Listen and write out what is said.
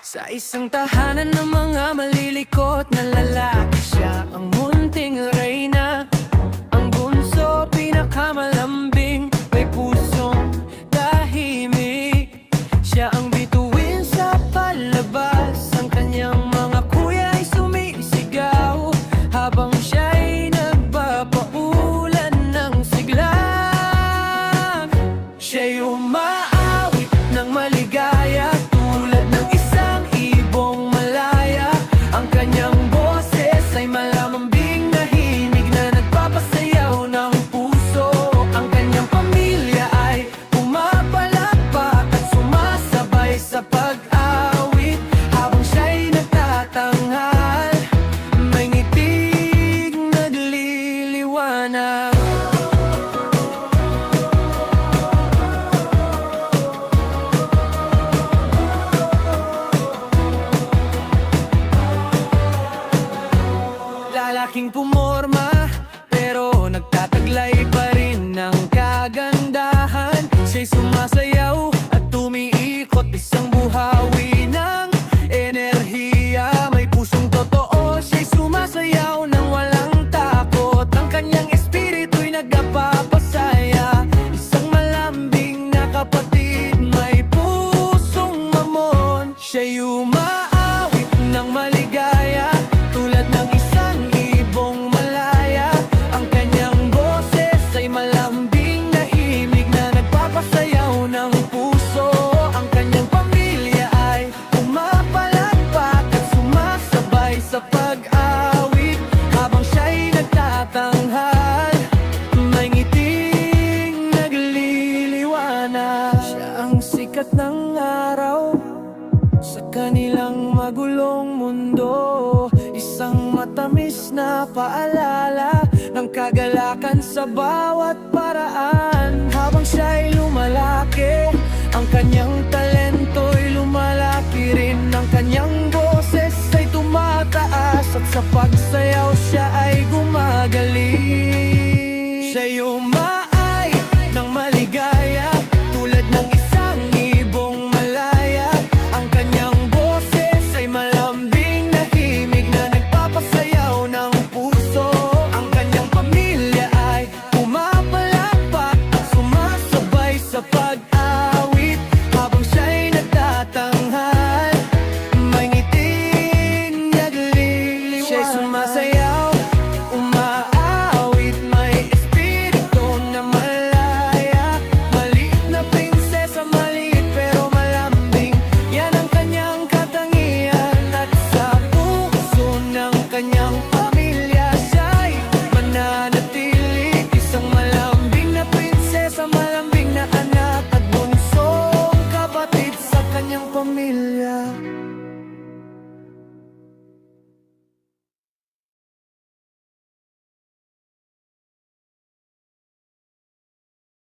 Sa isang tahanan ng mga malilikot na lalaki, siya ang munting reyna, ang bunso, pinakamalambing, may pusong tahimik. Siya ang bituin sa palabas, ang kanyang mga kuya ay sumisigaw habang siya'y nagpapaulan ng sigla. Siya'y umaawit ng maligaya tulad ng isang ibong malaya. Ang kanyang boses ay malamambing na himig na nagpapasayaw ng puso. Ang kanyang pamilya ay pumapalakpak at sumasabay sa pag-awit habang siya'y nagtatanghal, may ngitig nagliliwanag. Lalaking pumorma, pero nagtataglay pa rin ng kagandahan. Siya'y sumasayaw at tumiikot, isang buhawi ng enerhiya. May pusong totoo, siya'y sumasayaw ng walang takot. Ang kanyang espiritu'y nagpapasaya, isang malambing na kapatid, may pusong mamon. Siya'y umaawit ng maligaya tulad ng isang ibong malaya. Ang kanyang boses ay malambing na himig na nagpapasayaw ng puso. Ang kanyang pamilya ay pumapalakpak at sumasabay sa pag-awit habang siya'y nagtatanghal, may ngiting nagliliwanag. Siya ang sikat ng araw sa kanilang magulong mundo, isang matamis na paalala ng kagalakan sa bawat paraan.